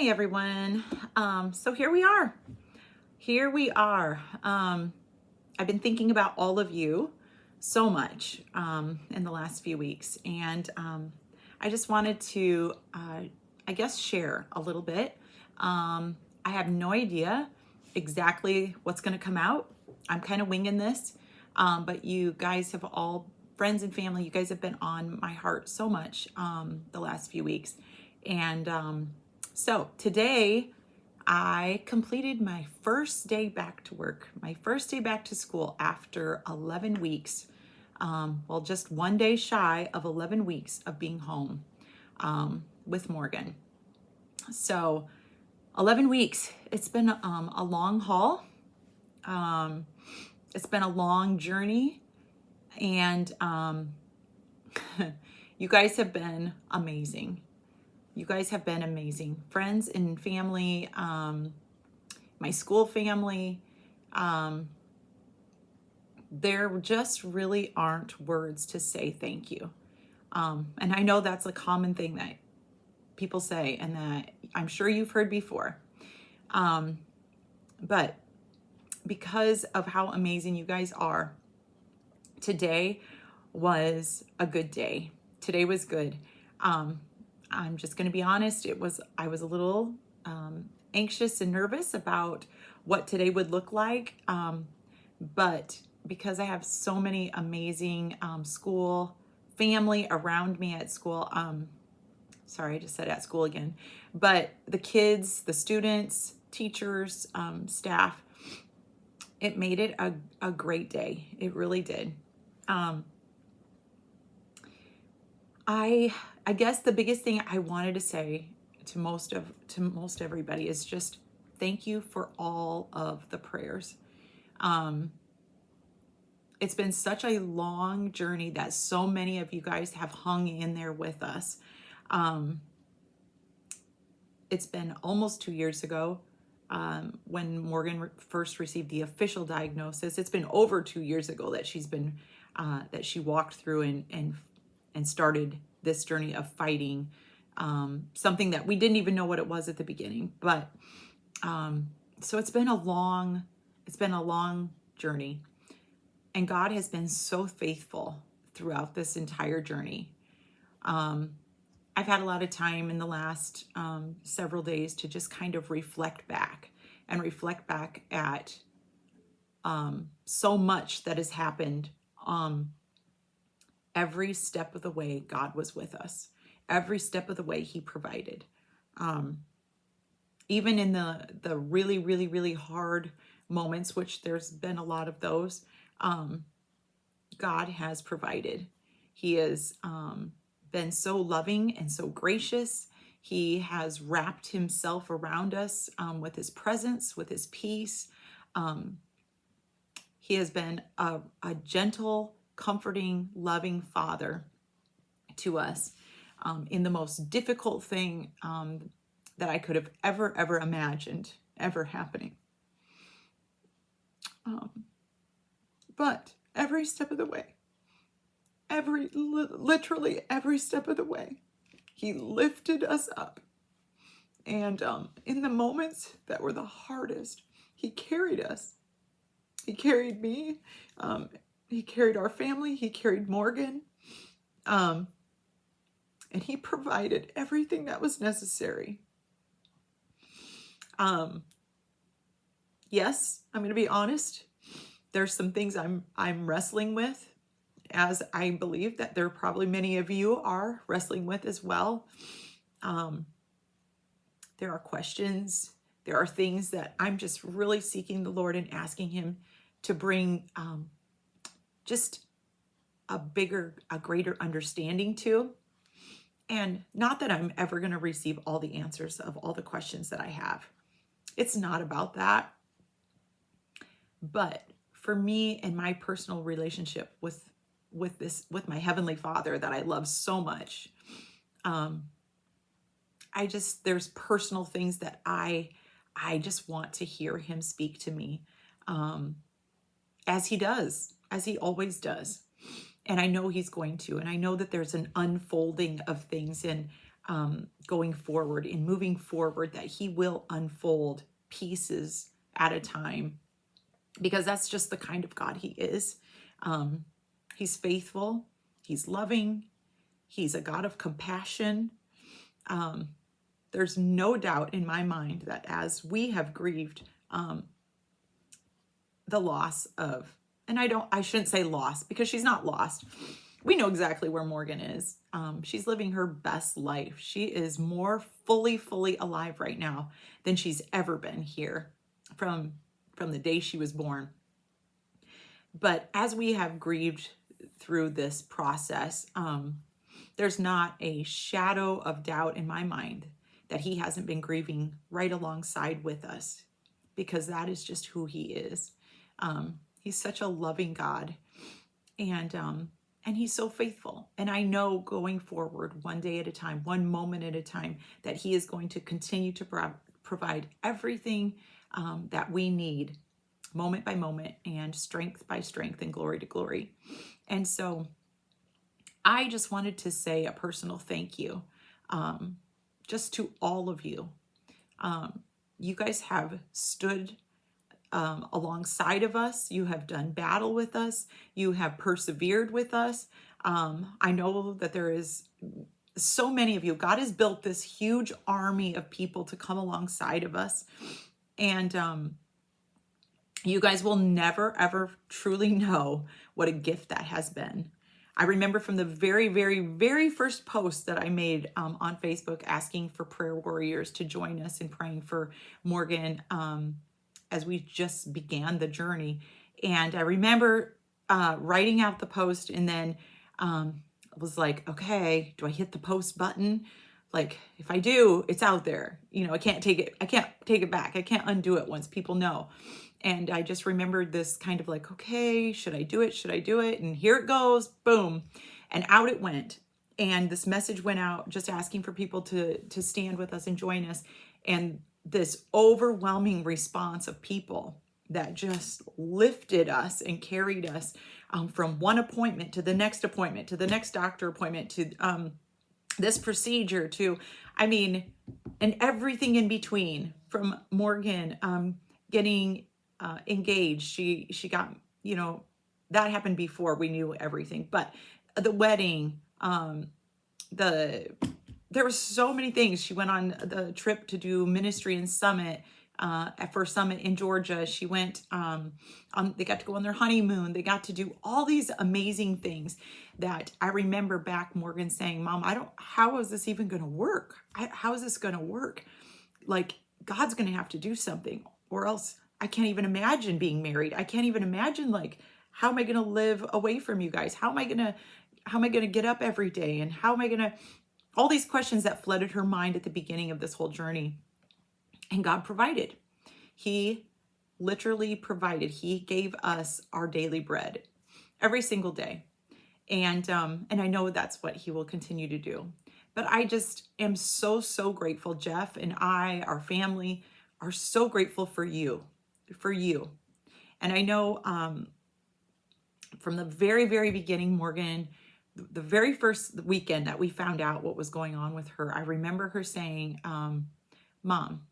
Hi, everyone. So here we are. Here we are. I've been thinking about all of you so much in the last few weeks, and I just wanted to, I guess, share a little bit. I have no idea exactly what's going to come out. I'm kind of winging this, but you guys have all, friends and family, you guys have been on my heart so much the last few weeks. And so today I completed my first day back to work, my first day back to school after 11 weeks. Well, just one day shy of 11 weeks of being home with Morgan. So 11 weeks, it's been a long haul. It's been a long journey, and you guys have been amazing. You guys have been amazing. Friends and family, my school family, there just really aren't words to say thank you. And I know that's a common thing that people say and that I'm sure you've heard before. But because of how amazing you guys are, today was a good day. Today was good. I'm just going to be honest. I was a little anxious and nervous about what today would look like. But because I have so many amazing school family around me at school, sorry, I just said at school again, but the kids, the students, teachers, staff, it made it a great day. It really did. I guess the biggest thing I wanted to say to most everybody is just thank you for all of the prayers. It's been such a long journey that so many of you guys have hung in there with us. It's been almost 2 years ago when Morgan first received the official diagnosis. It's been over 2 years ago that that she walked through and started this journey of fighting something that we didn't even know what it was at the beginning. But so it's been a long journey, and God has been so faithful throughout this entire journey. I've had a lot of time in the last several days to just kind of reflect back at so much that has happened. Every step of the way, God was with us. Every step of the way, He provided. Even in the really, really, really hard moments, which there's been a lot of those, God has provided. He has been so loving and so gracious. He has wrapped Himself around us with His presence, with His peace. He has been a gentle, comforting, loving Father to us in the most difficult thing that I could have ever imagined ever happening. But every step of the way, literally every step of the way, He lifted us up. And in the moments that were the hardest, He carried us. He carried me. He carried our family. He carried Morgan. And He provided everything that was necessary. Yes, I'm going to be honest. There's some things I'm wrestling with, as I believe that there are probably many of you are wrestling with as well. There are questions. There are things that I'm just really seeking the Lord and asking Him to bring just a greater understanding to. And not that I'm ever going to receive all the answers of all the questions that I have. It's not about that. But for me and my personal relationship with my Heavenly Father that I love so much, there's personal things that I just want to hear Him speak to me, as He does, as He always does. And I know He's going to, and I know that there's an unfolding of things, and going forward, in moving forward, that he will unfold pieces at a time, because that's just the kind of God he is. He's faithful, he's loving, he's a God of compassion. There's no doubt in my mind that as we have grieved the loss of, and I shouldn't say loss, because she's not lost. We know exactly where Morgan is. She's living her best life. She is more fully alive right now than she's ever been here from the day she was born. But as we have grieved through this process, there's not a shadow of doubt in my mind that he hasn't been grieving right alongside with us, because that is just who he is. He's such a loving God, and he's so faithful. And I know going forward, one day at a time, one moment at a time, that he is going to continue to provide everything that we need, moment by moment, and strength by strength, and glory to glory. And so I just wanted to say a personal thank you just to all of you. You guys have stood alongside of us. You have done battle with us. You have persevered with us. I know that there is so many of you. God has built this huge army of people to come alongside of us. And you guys will never, ever truly know what a gift that has been. I remember from the very first post that I made on Facebook, asking for prayer warriors to join us in praying for Morgan as we just began the journey. And I remember writing out the post, and then was like, okay, do I hit the post button? Like, if I do, it's out there. You know, I can't take it back. I can't undo it once people know. And I just remembered this kind of like, okay, should I do it? Should I do it? And here it goes, boom. And out it went. And this message went out just asking for people to stand with us and join us. And this overwhelming response of people that just lifted us and carried us from one appointment to the next appointment, to the next doctor appointment, to this procedure, to, and everything in between, from Morgan getting engaged. She got, that happened before we knew everything, but the wedding, there were so many things. She went on the trip to do ministry in Summit, for Summit in Georgia. She went, they got to go on their honeymoon. They got to do all these amazing things that I remember back Morgan saying, Mom, how is this even going to work? How is this going to work? Like, God's going to have to do something, or else I can't even imagine being married. I can't even imagine, like, how am I going to live away from you guys? How am I going to get up every day? And how am I going to, all these questions that flooded her mind at the beginning of this whole journey. And God provided. He literally provided. He gave us our daily bread every single day. And I know that's what he will continue to do. But I just am so grateful. Jeff and I, our family, are so grateful for you. And I know from the very beginning, Morgan, the very first weekend that we found out what was going on with her, I remember her saying, Mom,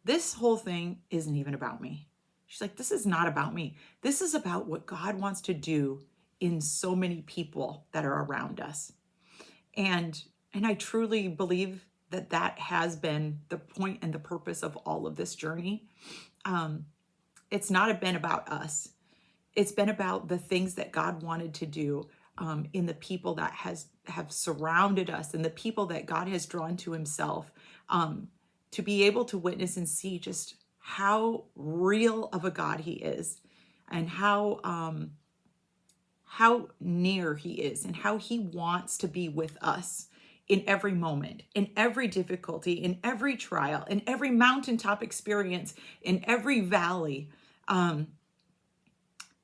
this whole thing isn't even about me. She's like, this is not about me. This is about what God wants to do in so many people that are around us. And I truly believe that has been the point and the purpose of all of this journey. It's not been about us. It's been about the things that God wanted to do in the people that have surrounded us, and the people that God has drawn to himself, to be able to witness and see just how real of a God he is, and how near he is, and how he wants to be with us in every moment, in every difficulty, in every trial, in every mountaintop experience, in every valley.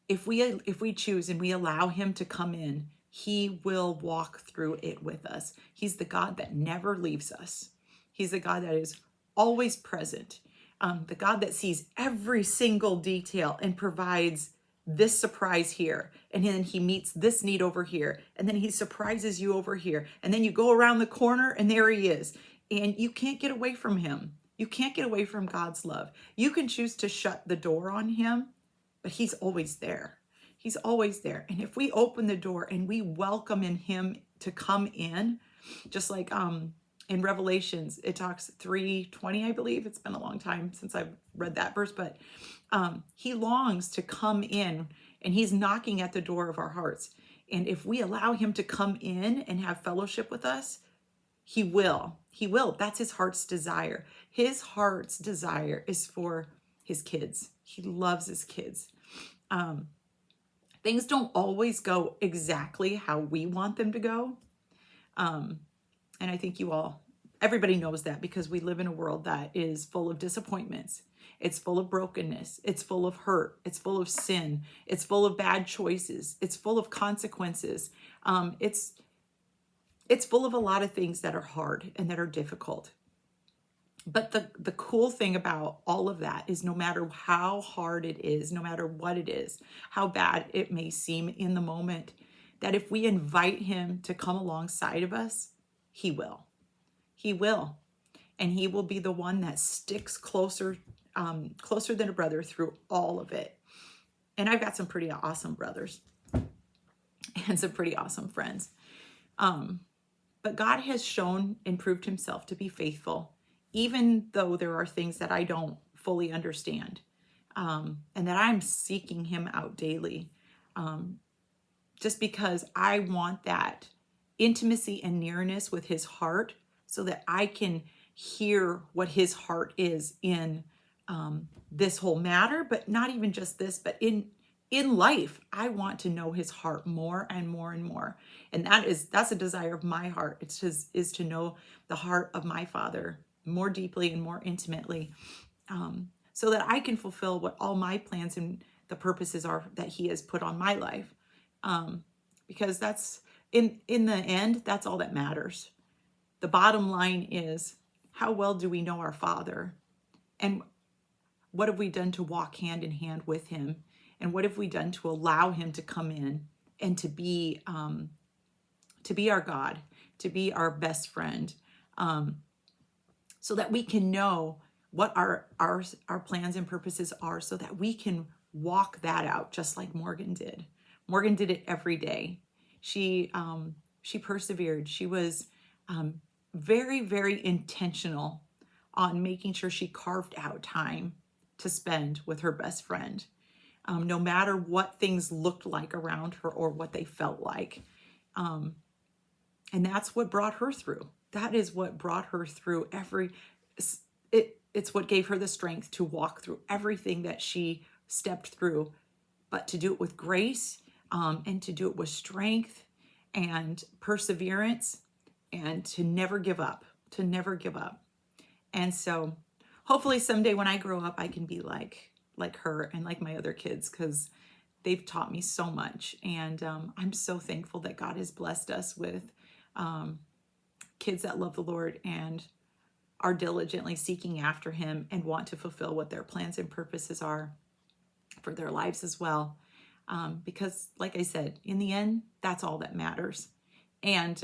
If we choose and we allow him to come in, he will walk through it with us. He's the God that never leaves us. He's the God that is always present. The God that sees every single detail and provides this surprise here, and then he meets this need over here, and then he surprises you over here, and then you go around the corner and there he is, and you can't get away from him. You can't get away from God's love. You can choose to shut the door on him, but he's always there. He's always there. And if we open the door and we welcome in him to come in, just like in Revelations, it talks 3:20, I believe. It's been a long time since I've read that verse, but he longs to come in, and he's knocking at the door of our hearts. And if we allow him to come in and have fellowship with us, he will. He will. That's his heart's desire. His heart's desire is for his kids. He loves his kids. Things don't always go exactly how we want them to go. And I think everybody knows that, because we live in a world that is full of disappointments. It's full of brokenness. It's full of hurt. It's full of sin. It's full of bad choices. It's full of consequences. It's full of a lot of things that are hard and that are difficult. But the cool thing about all of that is, no matter how hard it is, no matter what it is, how bad it may seem in the moment, that if we invite him to come alongside of us, he will. He will. And he will be the one that sticks closer than a brother through all of it. And I've got some pretty awesome brothers and some pretty awesome friends. But God has shown and proved himself to be faithful, even though there are things that I don't fully understand, and that I'm seeking him out daily, just because I want that intimacy and nearness with his heart, so that I can hear what his heart is in this whole matter, but not even just this, but in life. I want to know his heart more and more and more. And that's a desire of my heart. Is to know the heart of my Father more deeply and more intimately, so that I can fulfill what all my plans and the purposes are that he has put on my life. Because that's in the end, that's all that matters. The bottom line is, how well do we know our Father? And what have we done to walk hand in hand with him? And what have we done to allow him to come in and to be our God, to be our best friend, so that we can know what our plans and purposes are, so that we can walk that out, just like Morgan did. Morgan did it every day. She persevered. She was very, very intentional on making sure she carved out time to spend with her best friend, no matter what things looked like around her or what they felt like. And that's what brought her through. That is what brought her through it's what gave her the strength to walk through everything that she stepped through, but to do it with grace, and to do it with strength and perseverance, and to never give up, And so hopefully someday when I grow up, I can be like her and like my other kids, because they've taught me so much. And I'm so thankful that God has blessed us with kids that love the Lord and are diligently seeking after him and want to fulfill what their plans and purposes are for their lives as well. Because like I said, in the end, that's all that matters. And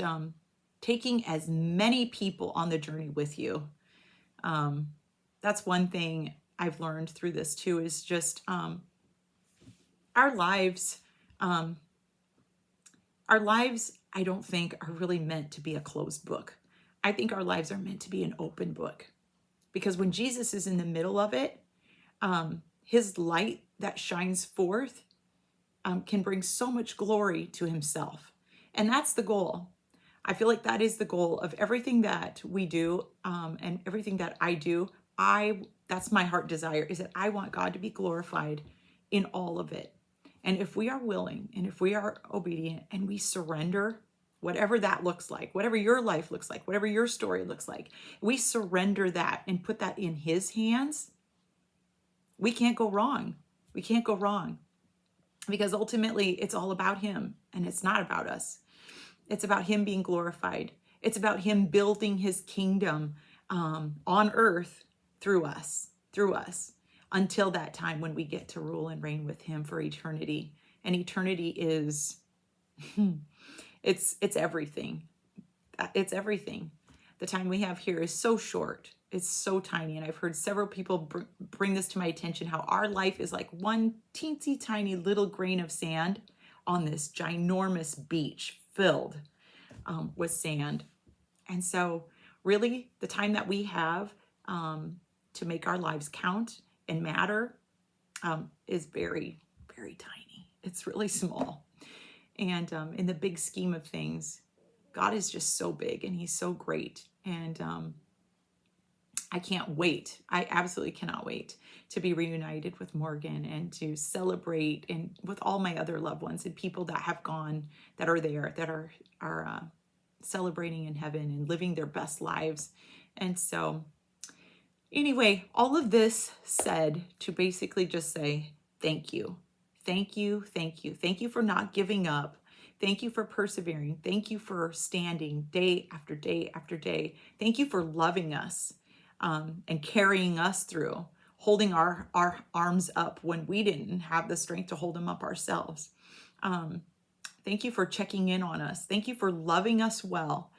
taking as many people on the journey with you. That's one thing I've learned through this too, is just our lives, I don't think are really meant to be a closed book. I think our lives are meant to be an open book, because when Jesus is in the middle of it, his light that shines forth can bring so much glory to himself. And that's the goal. I feel like that is the goal of everything that we do, and everything that I do. That's my heart desire, is that I want God to be glorified in all of it. And if we are willing, and if we are obedient, and we surrender, whatever that looks like, whatever your life looks like, whatever your story looks like, we surrender that and put that in his hands, we can't go wrong. We can't go wrong, because ultimately it's all about him, and it's not about us. It's about him being glorified. It's about him building his kingdom on earth through us. until that time when we get to rule and reign with him for eternity. And eternity is, it's everything. It's everything. The time we have here is so short. It's so tiny. And I've heard several people bring this to my attention, how our life is like one teensy tiny little grain of sand on this ginormous beach filled with sand. And so really the time that we have to make our lives count and matter is very, very tiny. It's really small. And in the big scheme of things, God is just so big and he's so great. And I can't wait. I absolutely cannot wait to be reunited with Morgan and to celebrate and with all my other loved ones and people that have gone, that are there, that are celebrating in heaven and living their best lives. And so anyway, all of this said to basically just say, thank you. Thank you. Thank you. Thank you for not giving up. Thank you for persevering. Thank you for standing day after day after day. Thank you for loving us and carrying us through, holding our arms up when we didn't have the strength to hold them up ourselves. Thank you for checking in on us. Thank you for loving us well.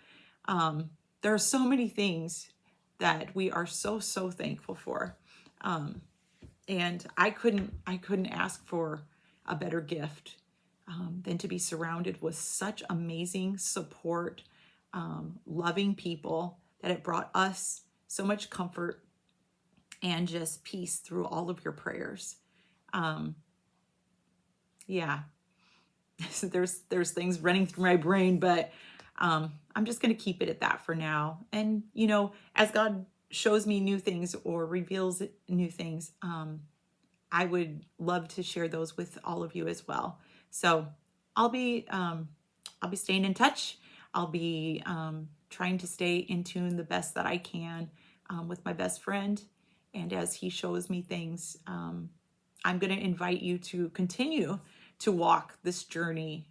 There are so many things that we are so thankful for. And I couldn't ask for a better gift than to be surrounded with such amazing support, loving people that it brought us so much comfort and just peace through all of your prayers. Yeah, there's things running through my brain, but I'm just going to keep it at that for now. And, you know, as God shows me new things or reveals new things, I would love to share those with all of you as well. So I'll be staying in touch. I'll be trying to stay in tune the best that I can with my best friend. And as he shows me things, I'm going to invite you to continue to walk this journey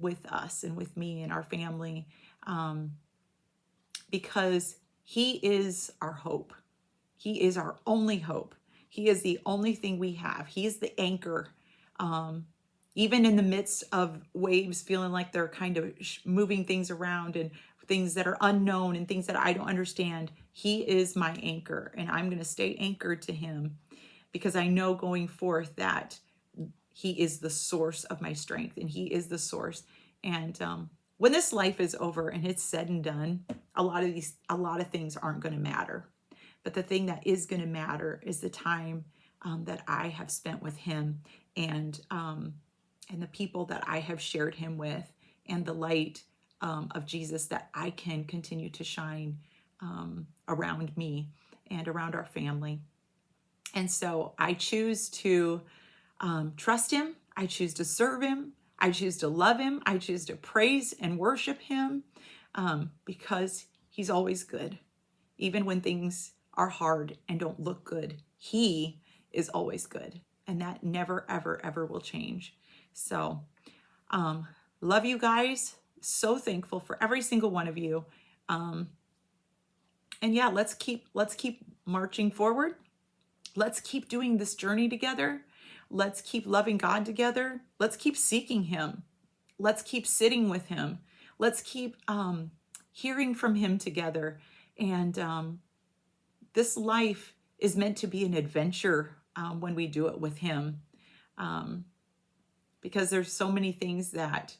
with us and with me and our family, because he is our hope. He is our only hope. He is the only thing we have. He is the anchor. Even in the midst of waves feeling like they're kind of moving things around and things that are unknown and things that I don't understand, he is my anchor, and I'm going to stay anchored to him because I know going forth that he is the source of my strength and he is the source. And when this life is over and it's said and done, a lot of things aren't going to matter. But the thing that is going to matter is the time that I have spent with him and the people that I have shared him with and the light of Jesus that I can continue to shine around me and around our family. And so I choose to trust him. I choose to serve him. I choose to love him. I choose to praise and worship him because he's always good. Even when things are hard and don't look good, he is always good. And that never, ever, ever will change. So love you guys. So thankful for every single one of you. And yeah, let's keep marching forward. Let's keep doing this journey together. Let's keep loving God together. Let's keep seeking him. Let's keep sitting with him. Let's keep hearing from him together. And this life is meant to be an adventure when we do it with him. Because there's so many things that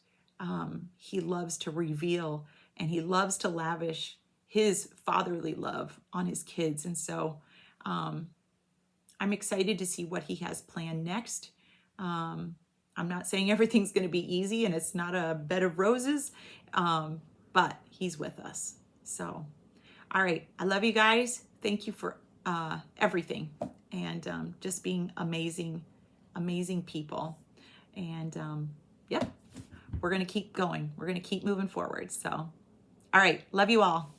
he loves to reveal, and he loves to lavish his fatherly love on his kids. And so I'm excited to see what he has planned next. I'm not saying everything's going to be easy and it's not a bed of roses, but he's with us. So, all right. I love you guys. Thank you for everything and just being amazing, amazing people. And yeah, we're going to keep going. We're going to keep moving forward. So, all right. Love you all.